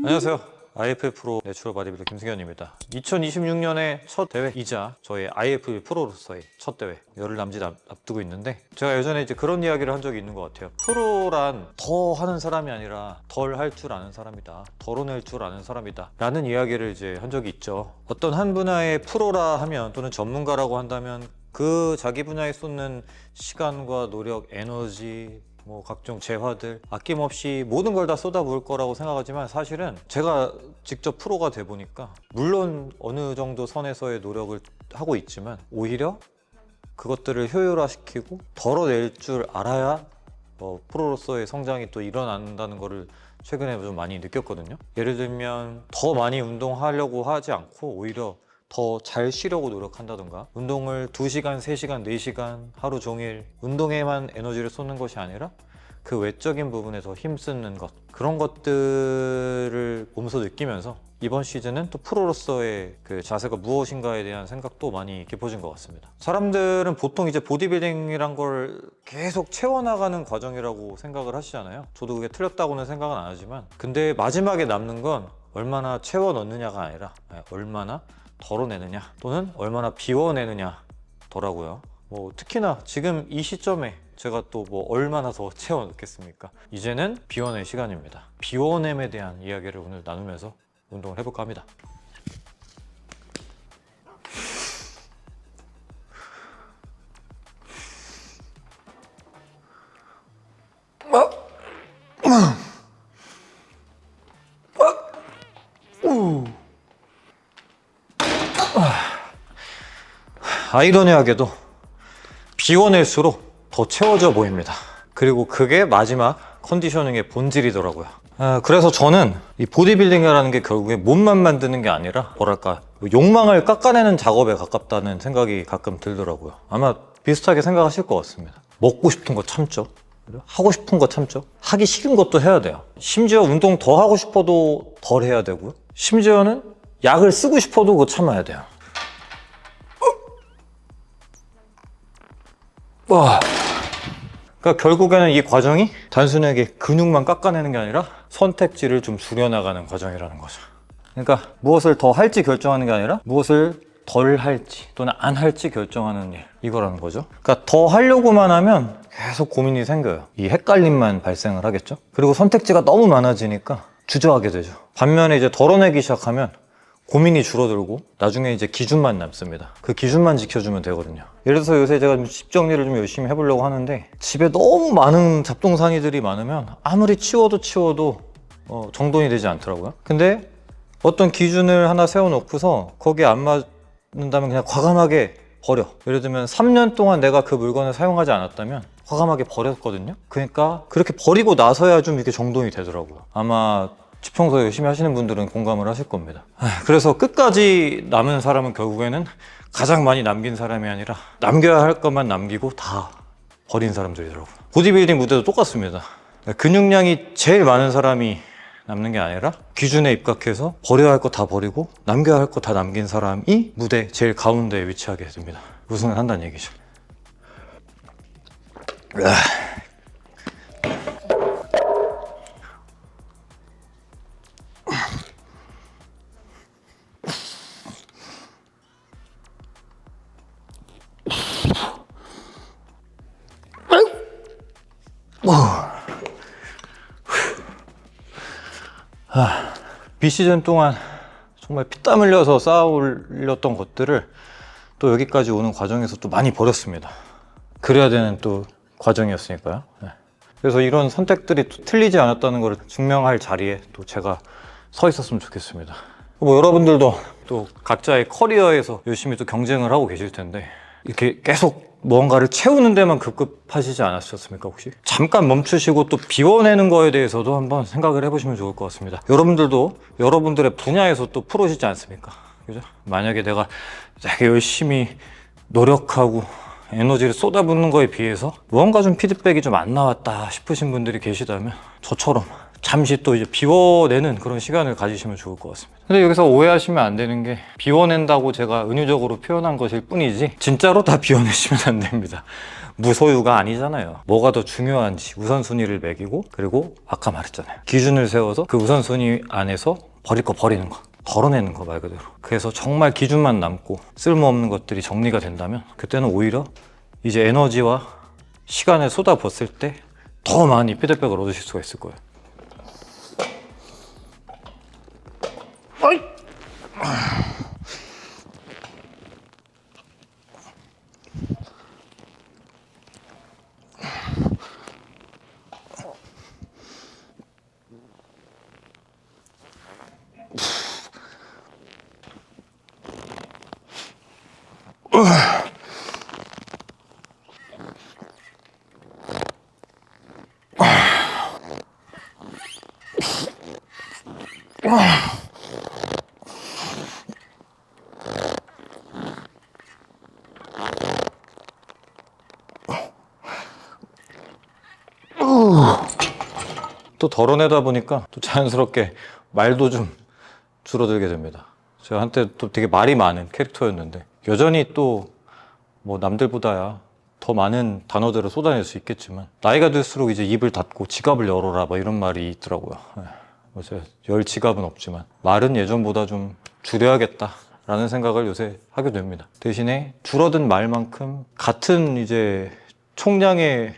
안녕하세요. IFL 프로 내추럴 바디빌더 김승현입니다. 2026년의 첫 대회이자 저의 IFL 프로로서의 첫 대회, 열흘 남짓 앞두고 있는데, 제가 예전에 이제 그런 이야기를 한 적이 있는 것 같아요. 프로란 더 하는 사람이 아니라 덜 할 줄 아는 사람이다, 덜어낼 줄 아는 사람이다 라는 이야기를 이제 한 적이 있죠. 어떤 한 분야의 프로라 하면, 또는 전문가라고 한다면 그 자기 분야에 쏟는 시간과 노력, 에너지, 각종 재화들 아낌없이 모든 걸 다 쏟아부을 거라고 생각하지만, 사실은 제가 직접 프로가 돼 보니까 물론 어느 정도 선에서의 노력을 하고 있지만, 오히려 그것들을 효율화시키고 덜어낼 줄 알아야 프로로서의 성장이 또 일어난다는 거를 최근에 좀 많이 느꼈거든요. 예를 들면 더 많이 운동하려고 하지 않고 오히려 더 잘 쉬려고 노력한다던가, 운동을 2시간, 3시간, 4시간 하루 종일 운동에만 에너지를 쏟는 것이 아니라 그 외적인 부분에 더 힘쓰는 것, 그런 것들을 몸소 느끼면서 이번 시즌은 또 프로로서의 그 자세가 무엇인가에 대한 생각도 많이 깊어진 것 같습니다. 사람들은 보통 이제 보디빌딩이란 걸 계속 채워나가는 과정이라고 생각을 하시잖아요. 저도 그게 틀렸다고는 생각은 안 하지만, 근데 마지막에 남는 건 얼마나 채워 넣느냐가 아니라 얼마나 덜어내느냐, 또는 얼마나 비워내느냐 더라고요. 특히나 지금 이 시점에 제가 또 얼마나 더 채워 넣겠습니까? 이제는 비워낼 시간입니다. 비워냄에 대한 이야기를 오늘 나누면서 운동을 해볼까 합니다. 아이러니하게도 비워낼수록 더 채워져 보입니다. 그리고 그게 마지막 컨디셔닝의 본질이더라고요. 그래서 저는 이 보디빌딩이라는 게 결국에 몸만 만드는 게 아니라 욕망을 깎아내는 작업에 가깝다는 생각이 가끔 들더라고요. 아마 비슷하게 생각하실 것 같습니다. 먹고 싶은 거 참죠. 하고 싶은 거 참죠. 하기 싫은 것도 해야 돼요. 심지어 운동 더 하고 싶어도 덜 해야 되고요. 심지어는 약을 쓰고 싶어도 그거 참아야 돼요. 그러니까 결국에는 이 과정이 단순하게 근육만 깎아내는 게 아니라 선택지를 좀 줄여나가는 과정이라는 거죠. 그러니까 무엇을 더 할지 결정하는 게 아니라 무엇을 덜 할지 또는 안 할지 결정하는 일, 이거라는 거죠. 그러니까 더 하려고만 하면 계속 고민이 생겨요. 이 헷갈림만 발생을 하겠죠. 그리고 선택지가 너무 많아지니까 주저하게 되죠. 반면에 이제 덜어내기 시작하면 고민이 줄어들고 나중에 이제 기준만 남습니다. 그 기준만 지켜주면 되거든요. 예를 들어서 요새 제가 집 정리를 좀 열심히 해보려고 하는데, 집에 너무 많은 잡동사니들이 많으면 아무리 치워도 정돈이 되지 않더라고요. 근데 어떤 기준을 하나 세워놓고서 거기에 안 맞는다면 그냥 과감하게 버려. 예를 들면 3년 동안 내가 그 물건을 사용하지 않았다면 과감하게 버렸거든요. 그러니까 그렇게 버리고 나서야 좀 이렇게 정돈이 되더라고요. 아마 집 청소 열심히 하시는 분들은 공감을 하실 겁니다. 그래서 끝까지 남은 사람은 결국에는 가장 많이 남긴 사람이 아니라 남겨야 할 것만 남기고 다 버린 사람들이더라고요. 보디빌딩 무대도 똑같습니다. 근육량이 제일 많은 사람이 남는 게 아니라 기준에 입각해서 버려야 할 거 다 버리고 남겨야 할 거 다 남긴 사람이 무대 제일 가운데에 위치하게 됩니다. 우승을 한다는 얘기죠. 비시즌 동안 정말 피땀 흘려서 쌓아 올렸던 것들을 또 여기까지 오는 과정에서 또 많이 버렸습니다. 그래야 되는 또 과정이었으니까요. 그래서 이런 선택들이 또 틀리지 않았다는 걸 증명할 자리에 또 제가 서 있었으면 좋겠습니다. 여러분들도 또 각자의 커리어에서 열심히 또 경쟁을 하고 계실 텐데, 이렇게 계속 무언가를 채우는 데만 급급하시지 않으셨습니까? 혹시 잠깐 멈추시고 또 비워내는 거에 대해서도 한번 생각을 해보시면 좋을 것 같습니다. 여러분들도 여러분들의 분야에서 또 프로시지 않습니까? 그죠? 만약에 내가 되게 열심히 노력하고 에너지를 쏟아붓는 거에 비해서 무언가 좀 피드백이 좀 안 나왔다 싶으신 분들이 계시다면 저처럼 잠시 또 이제 비워내는 그런 시간을 가지시면 좋을 것 같습니다. 근데 여기서 오해하시면 안 되는 게 비워낸다고 제가 은유적으로 표현한 것일 뿐이지 진짜로 다 비워내시면 안 됩니다. 무소유가 아니잖아요. 뭐가 더 중요한지 우선순위를 매기고, 그리고 아까 말했잖아요, 기준을 세워서 그 우선순위 안에서 버릴 거 버리는 거, 덜어내는 거 말 그대로. 그래서 정말 기준만 남고 쓸모없는 것들이 정리가 된다면 그때는 오히려 이제 에너지와 시간을 쏟아붓을 때 더 많이 피드백을 얻으실 수가 있을 거예요. 또 덜어내다 보니까 또 자연스럽게 말도 좀 줄어들게 됩니다. 제가 한때 또 되게 말이 많은 캐릭터였는데 여전히 또 뭐 남들보다야 더 많은 단어들을 쏟아낼 수 있겠지만 나이가 들수록 이제 입을 닫고 지갑을 열어라 뭐 이런 말이 있더라고요. 뭐 제가 열 지갑은 없지만 말은 예전보다 좀 줄여야겠다라는 생각을 요새 하게 됩니다. 대신에 줄어든 말만큼 같은 이제 총량의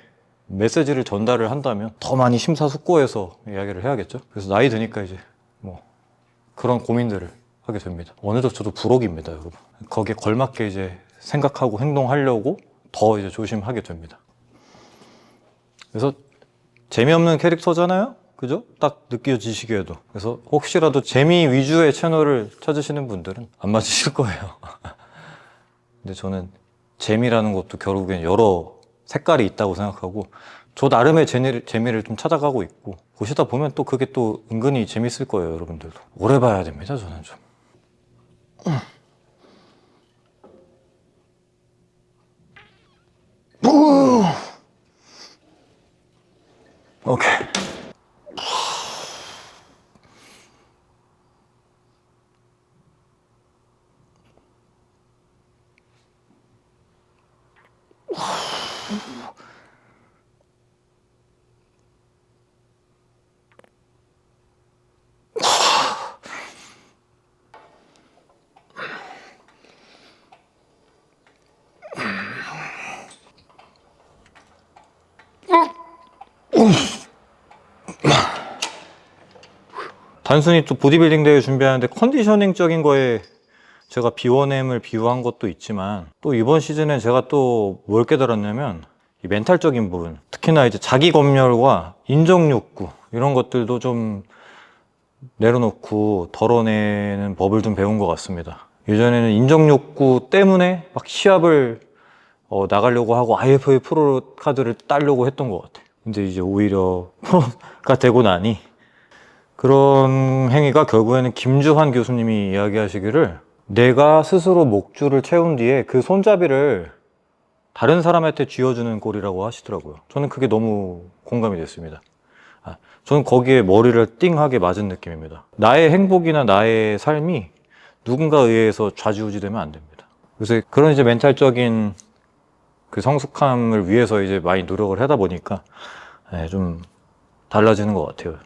메시지를 전달을 한다면 더 많이 심사숙고해서 이야기를 해야겠죠. 그래서 나이 드니까 이제 뭐 그런 고민들을 하게 됩니다. 어느덧 저도 부록입니다, 여러분. 거기에 걸맞게 이제 생각하고 행동하려고 더 이제 조심하게 됩니다. 그래서 재미없는 캐릭터잖아요, 그죠? 딱 느껴지시기에도. 그래서 혹시라도 재미 위주의 채널을 찾으시는 분들은 안 맞으실 거예요. 근데 저는 재미라는 것도 결국엔 여러 색깔이 있다고 생각하고 저 나름의 재미를 좀 찾아가고 있고, 보시다 보면 또 그게 또 은근히 재밌을 거예요, 여러분들도. 오래 봐야 됩니다, 저는 좀. 오케이. 단순히 또 보디빌딩 대회 준비하는데 컨디셔닝적인 거에 제가 비워냄을 비유한 것도 있지만, 또 이번 시즌에 제가 또 뭘 깨달았냐면 이 멘탈적인 부분, 특히나 이제 자기 검열과 인정 욕구 이런 것들도 좀 내려놓고 덜어내는 법을 좀 배운 것 같습니다. 예전에는 인정 욕구 때문에 막 시합을 나가려고 하고 IFA 프로 카드를 따려고 했던 것 같아요. 근데 이제 오히려 프로가 되고 나니 그런 행위가 결국에는 김주환 교수님이 이야기하시기를 내가 스스로 목줄을 채운 뒤에 그 손잡이를 다른 사람한테 쥐어주는 꼴이라고 하시더라고요. 저는 그게 너무 공감이 됐습니다. 저는 거기에 머리를 띵하게 맞은 느낌입니다. 나의 행복이나 나의 삶이 누군가에 의해서 좌지우지되면 안 됩니다. 그래서 그런 이제 멘탈적인 그 성숙함을 위해서 이제 많이 노력을 하다 보니까 좀 달라지는 것 같아요.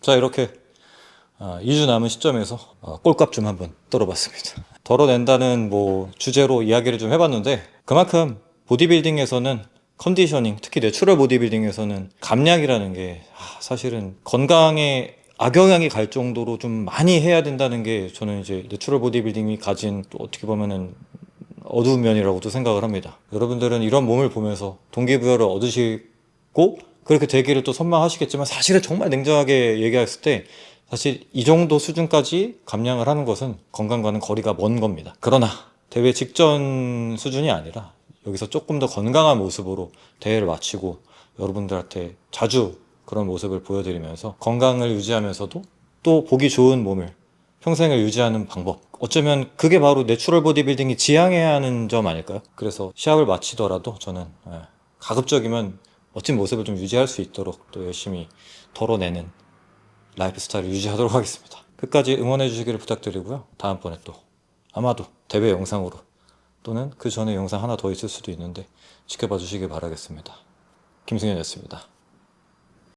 자, 이렇게 2주 남은 시점에서 꼴값 좀 한번 떨어봤습니다. 덜어낸다는 뭐 주제로 이야기를 좀 해봤는데, 그만큼 보디빌딩에서는 컨디셔닝, 특히 내추럴 보디빌딩에서는 감량이라는 게 사실은 건강에 악영향이 갈 정도로 좀 많이 해야 된다는 게 저는 이제 내추럴 보디빌딩이 가진 또 어떻게 보면은 어두운 면이라고도 생각을 합니다. 여러분들은 이런 몸을 보면서 동기부여를 얻으시고 그렇게 되기를 또 선망하시겠지만, 사실은 정말 냉정하게 얘기했을 때 사실 이 정도 수준까지 감량을 하는 것은 건강과는 거리가 먼 겁니다. 그러나 대회 직전 수준이 아니라 여기서 조금 더 건강한 모습으로 대회를 마치고 여러분들한테 자주 그런 모습을 보여드리면서 건강을 유지하면서도 또 보기 좋은 몸을 평생을 유지하는 방법, 어쩌면 그게 바로 내추럴 보디빌딩이 지향해야 하는 점 아닐까요? 그래서 시합을 마치더라도 저는 가급적이면 멋진 모습을 좀 유지할 수 있도록 또 열심히 덜어내는 라이프 스타일을 유지하도록 하겠습니다. 끝까지 응원해 주시기를 부탁드리고요. 다음번에 또 아마도 대회 영상으로 또는 그 전에 영상 하나 더 있을 수도 있는데 지켜봐 주시길 바라겠습니다. 김승현이었습니다.